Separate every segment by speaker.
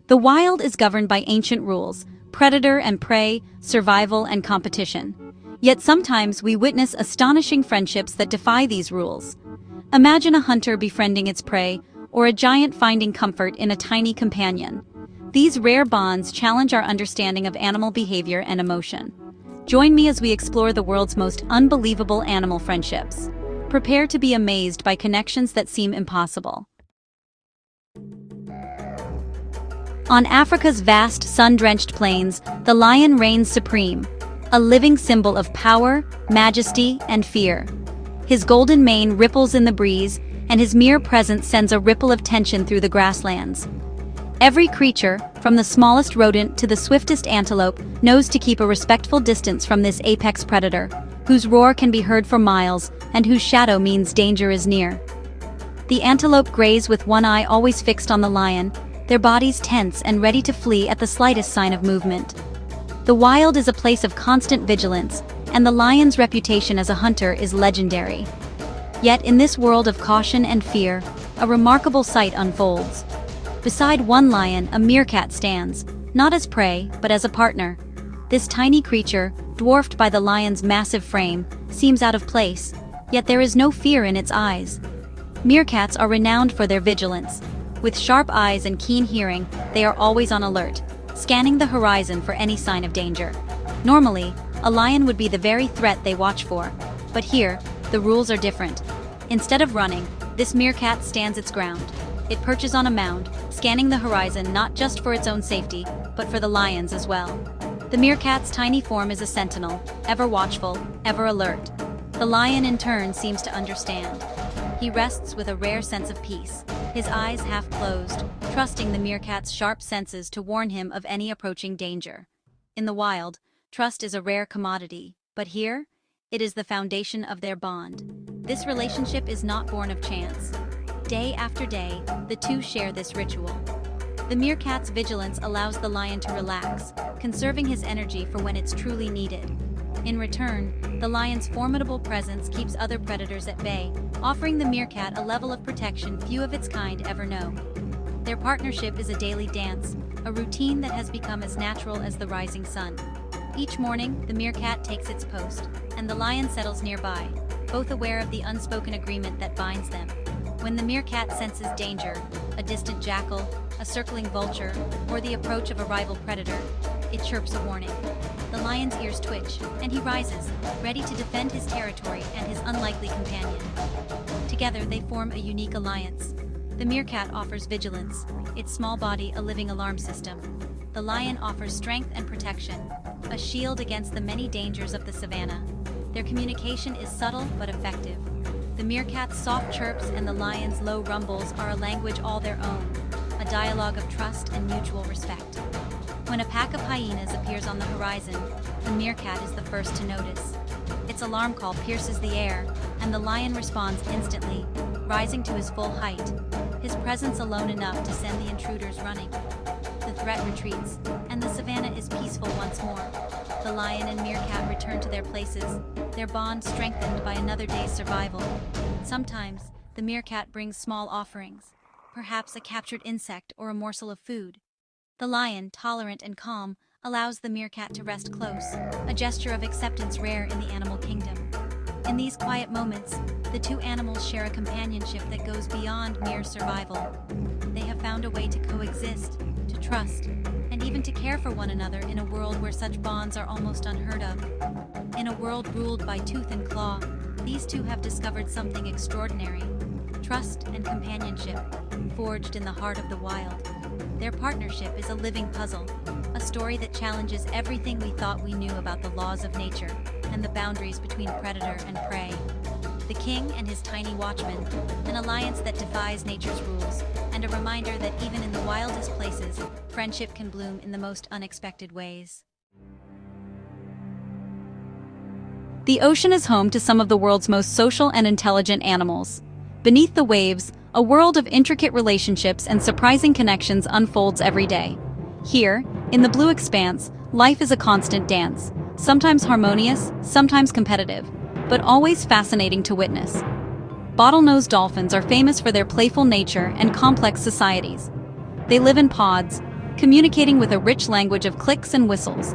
Speaker 1: The wild is governed by ancient rules: predator and prey, survival and competition. Yet sometimes we witness astonishing friendships that defy these rules. Imagine a hunter befriending its prey, or a giant finding comfort in a tiny companion. These rare bonds challenge our understanding of animal behavior and emotion. Join me as we explore the world's most unbelievable animal friendships. Prepare to be amazed by connections that seem impossible. On Africa's vast, sun-drenched plains, the lion reigns supreme, a living symbol of power, majesty, and fear. His golden mane ripples in the breeze, and his mere presence sends a ripple of tension through the grasslands. Every creature, from the smallest rodent to the swiftest antelope, knows to keep a respectful distance from this apex predator, whose roar can be heard for miles and whose shadow means danger is near. The antelope graze with one eye always fixed on the lion, their bodies tense and ready to flee at the slightest sign of movement. The wild is a place of constant vigilance, and the lion's reputation as a hunter is legendary. Yet in this world of caution and fear, a remarkable sight unfolds. Beside one lion, a meerkat stands, not as prey, but as a partner. This tiny creature, dwarfed by the lion's massive frame, seems out of place, yet there is no fear in its eyes. Meerkats are renowned for their vigilance. With sharp eyes and keen hearing, they are always on alert, scanning the horizon for any sign of danger. Normally, a lion would be the very threat they watch for, but here, the rules are different. Instead of running, this meerkat stands its ground. It perches on a mound, scanning the horizon not just for its own safety, but for the lion's as well. The meerkat's tiny form is a sentinel, ever watchful, ever alert. The lion in turn seems to understand. He rests with a rare sense of peace, his eyes half closed, trusting the meerkat's sharp senses to warn him of any approaching danger. In the wild, trust is a rare commodity, but here, it is the foundation of their bond. This relationship is not born of chance. Day after day, the two share this ritual. The meerkat's vigilance allows the lion to relax, conserving his energy for when it's truly needed. In return, the lion's formidable presence keeps other predators at bay, offering the meerkat a level of protection few of its kind ever know. Their partnership is a daily dance, a routine that has become as natural as the rising sun. Each morning, the meerkat takes its post, and the lion settles nearby, both aware of the unspoken agreement that binds them. When the meerkat senses danger, a distant jackal, a circling vulture, or the approach of a rival predator, it chirps a warning. The lion's ears twitch, and he rises, ready to defend his territory and his unlikely companion. Together, they form a unique alliance. The meerkat offers vigilance, its small body a living alarm system. The lion offers strength and protection, a shield against the many dangers of the savannah. Their communication is subtle but effective. The meerkat's soft chirps and the lion's low rumbles are a language all their own, a dialogue of trust and mutual respect. When a pack of hyenas appears on the horizon, the meerkat is the first to notice. Its alarm call pierces the air, and the lion responds instantly, rising to his full height. His presence alone enough to send the intruders running. The threat retreats, and the savannah is peaceful once more. The lion and meerkat return to their places, their bond strengthened by another day's survival. Sometimes, the meerkat brings small offerings, perhaps a captured insect or a morsel of food. The lion, tolerant and calm, allows the meerkat to rest close, a gesture of acceptance rare in the animal kingdom. In these quiet moments, the two animals share a companionship that goes beyond mere survival. They have found a way to coexist, to trust, and even to care for one another in a world where such bonds are almost unheard of. In a world ruled by tooth and claw, these two have discovered something extraordinary: trust and companionship, forged in the heart of the wild. Their partnership is a living puzzle, a story that challenges everything we thought we knew about the laws of nature and the boundaries between predator and prey. The king and his tiny watchman, an alliance that defies nature's rules, and a reminder that even in the wildest places, friendship can bloom in the most unexpected ways. The ocean is home to some of the world's most social and intelligent animals. Beneath the waves, a world of intricate relationships and surprising connections unfolds every day. Here, in the blue expanse, life is a constant dance, sometimes harmonious, sometimes competitive, but always fascinating to witness. Bottlenose dolphins are famous for their playful nature and complex societies. They live in pods, communicating with a rich language of clicks and whistles,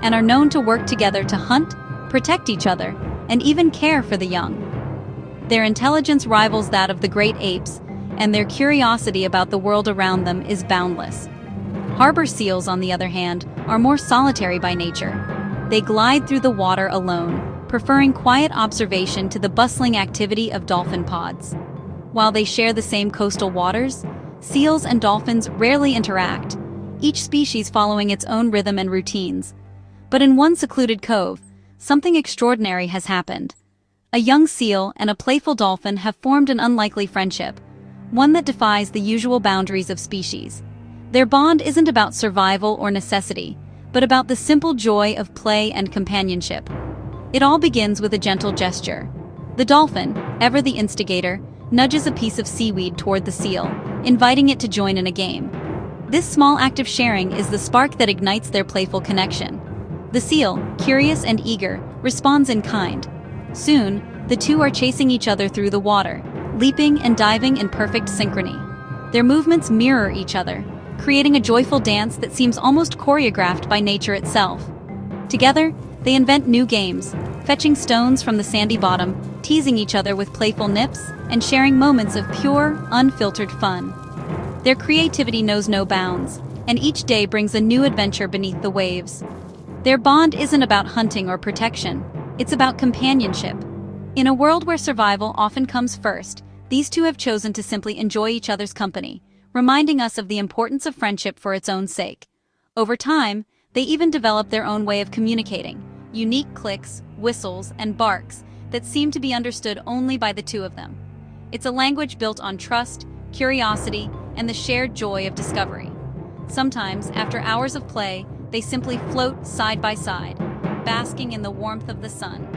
Speaker 1: and are known to work together to hunt, protect each other, and even care for the young. Their intelligence rivals that of the great apes, and their curiosity about the world around them is boundless. Harbor seals, on the other hand, are more solitary by nature. They glide through the water alone, preferring quiet observation to the bustling activity of dolphin pods. While they share the same coastal waters, seals and dolphins rarely interact, each species following its own rhythm and routines. But in one secluded cove, something extraordinary has happened. A young seal and a playful dolphin have formed an unlikely friendship, one that defies the usual boundaries of species. Their bond isn't about survival or necessity, but about the simple joy of play and companionship. It all begins with a gentle gesture. The dolphin, ever the instigator, nudges a piece of seaweed toward the seal, inviting it to join in a game. This small act of sharing is the spark that ignites their playful connection. The seal, curious and eager, responds in kind. Soon, the two are chasing each other through the water, leaping and diving in perfect synchrony. Their movements mirror each other, creating a joyful dance that seems almost choreographed by nature itself. Together, they invent new games, fetching stones from the sandy bottom, teasing each other with playful nips, and sharing moments of pure, unfiltered fun. Their creativity knows no bounds, and each day brings a new adventure beneath the waves. Their bond isn't about hunting or protection, it's about companionship. In a world where survival often comes first, these two have chosen to simply enjoy each other's company, reminding us of the importance of friendship for its own sake. Over time, they even develop their own way of communicating, unique clicks, whistles, and barks that seem to be understood only by the two of them. It's a language built on trust, curiosity, and the shared joy of discovery. Sometimes, after hours of play, they simply float side by side, basking in the warmth of the sun.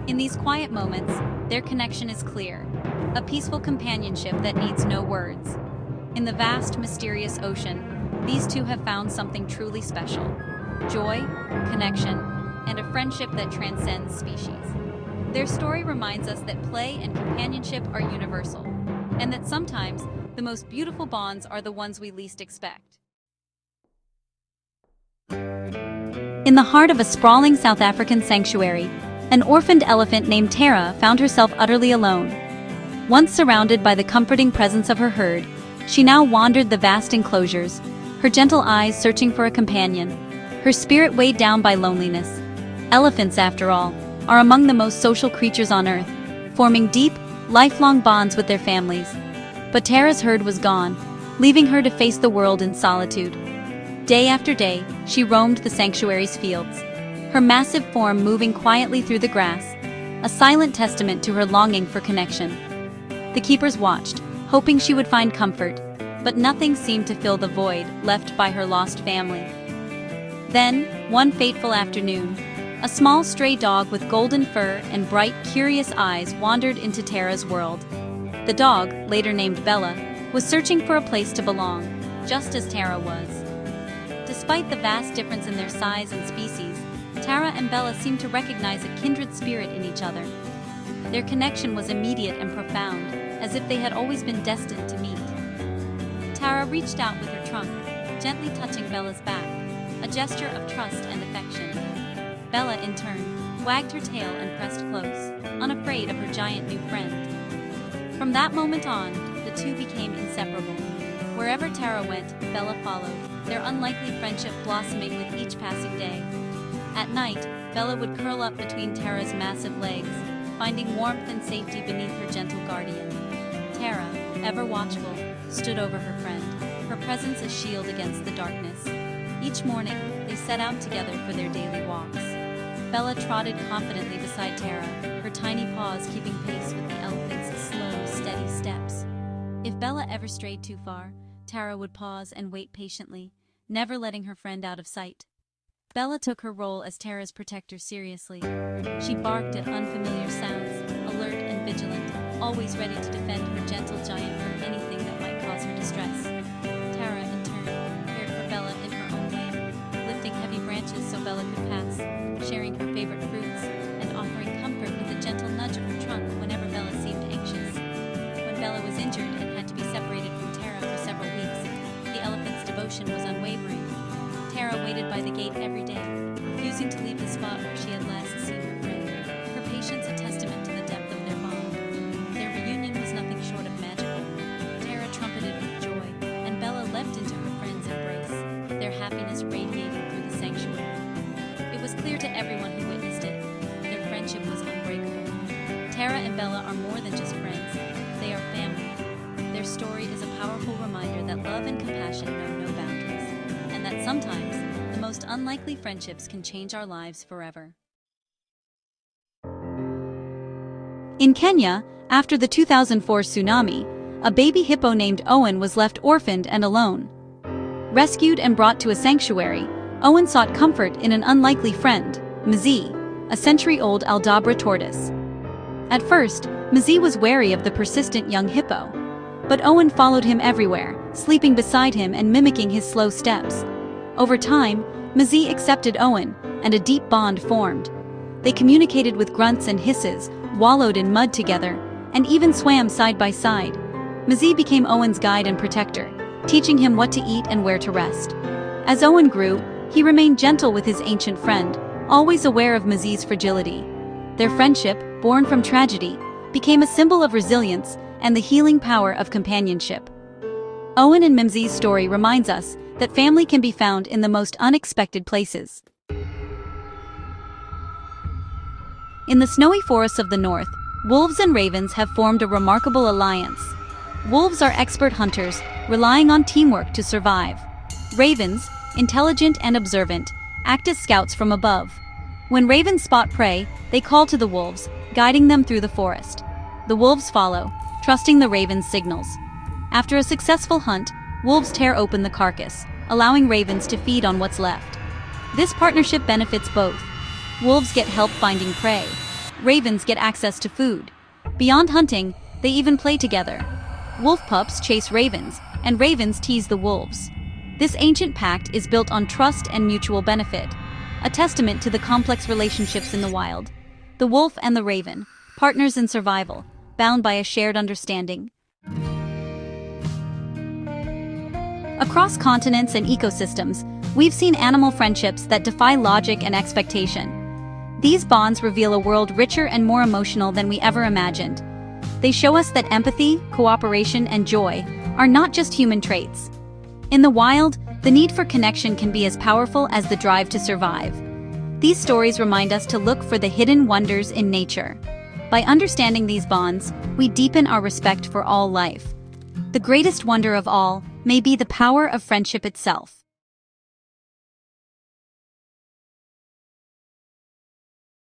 Speaker 1: In these quiet moments, their connection is clear, a peaceful companionship that needs no words. In the vast, mysterious ocean, these two have found something truly special: joy, connection, and a friendship that transcends species. Their story reminds us that play and companionship are universal, and that sometimes the most beautiful bonds are the ones we least expect. In the heart of a sprawling South African sanctuary, an orphaned elephant named Tara found herself utterly alone. Once surrounded by the comforting presence of her herd, she now wandered the vast enclosures, her gentle eyes searching for a companion, her spirit weighed down by loneliness. Elephants, after all, are among the most social creatures on Earth, forming deep, lifelong bonds with their families. But Tara's herd was gone, leaving her to face the world in solitude. Day after day, she roamed the sanctuary's fields, her massive form moving quietly through the grass, a silent testament to her longing for connection. The keepers watched, hoping she would find comfort, but nothing seemed to fill the void left by her lost family. Then, one fateful afternoon, a small stray dog with golden fur and bright, curious eyes wandered into Tara's world. The dog, later named Bella, was searching for a place to belong, just as Tara was. Despite the vast difference in their size and species, Tara and Bella seemed to recognize a kindred spirit in each other. Their connection was immediate and profound, as if they had always been destined to meet. Tara reached out with her trunk, gently touching Bella's back, a gesture of trust and affection. Bella, in turn, wagged her tail and pressed close, unafraid of her giant new friend. From that moment on, the two became inseparable. Wherever Tara went, Bella followed, their unlikely friendship blossoming with each passing day. At night, Bella would curl up between Tara's massive legs, finding warmth and safety beneath her gentle guardian. Tara, ever watchful, stood over her friend, her presence a shield against the darkness. Each morning, they set out together for their daily walks. Bella trotted confidently beside Tara, her tiny paws keeping pace with the elephant's slow, steady steps. If Bella ever strayed too far, Tara would pause and wait patiently, never letting her friend out of sight. Bella took her role as Tara's protector seriously. She barked at unfamiliar sounds, alert and vigilant, always ready to defend her gentle giant from anything that might cause her distress. Tara, in turn, cared for Bella in her own way, lifting heavy branches so Bella could pass, sharing her favorite fruits, and offering comfort with a gentle nudge of her trunk whenever Bella seemed anxious. When Bella was injured and had to be separated from Tara for several weeks, the elephant's devotion was unwavering. waited by the gate every day, refusing to leave the spot where she had last seen her friend. Her patience a testament to the depth of their bond. Their reunion was nothing short of magical. Tara trumpeted with joy, and Bella leapt into her friend's embrace, their happiness radiating through the sanctuary. It was clear to everyone who witnessed it. Their friendship was unbreakable. Tara and Bella are more than just friends. They are family. Their story is a powerful reminder that love and compassion know no boundaries, and that sometimes the most unlikely friendships can change our lives forever. In Kenya, after the 2004 tsunami, a baby hippo named Owen was left orphaned and alone. Rescued and brought to a sanctuary, Owen sought comfort in an unlikely friend, Mzee, a century-old Aldabra tortoise. At first, Mzee was wary of the persistent young hippo. But Owen followed him everywhere, sleeping beside him and mimicking his slow steps. Over time, Mzee accepted Owen, and a deep bond formed. They communicated with grunts and hisses, wallowed in mud together, and even swam side by side. Mzee became Owen's guide and protector, teaching him what to eat and where to rest. As Owen grew, he remained gentle with his ancient friend, always aware of Mzee's fragility. Their friendship, born from tragedy, became a symbol of resilience and the healing power of companionship. Owen and Mzee's story reminds us that family can be found in the most unexpected places. In the snowy forests of the north, wolves and ravens have formed a remarkable alliance. Wolves are expert hunters, relying on teamwork to survive. Ravens, intelligent and observant, act as scouts from above. When ravens spot prey, they call to the wolves, guiding them through the forest. The wolves follow, trusting the raven's signals. After a successful hunt, wolves tear open the carcass, allowing ravens to feed on what's left. This partnership benefits both. Wolves get help finding prey. Ravens get access to food. Beyond hunting, they even play together. Wolf pups chase ravens, and ravens tease the wolves. This ancient pact is built on trust and mutual benefit, a testament to the complex relationships in the wild. The wolf and the raven, partners in survival, bound by a shared understanding. Across continents and ecosystems, we've seen animal friendships that defy logic and expectation. These bonds reveal a world richer and more emotional than we ever imagined. They show us that empathy, cooperation, and joy are not just human traits. In the wild, the need for connection can be as powerful as the drive to survive. These stories remind us to look for the hidden wonders in nature. By understanding these bonds, we deepen our respect for all life. The greatest wonder of all may be the power of friendship itself.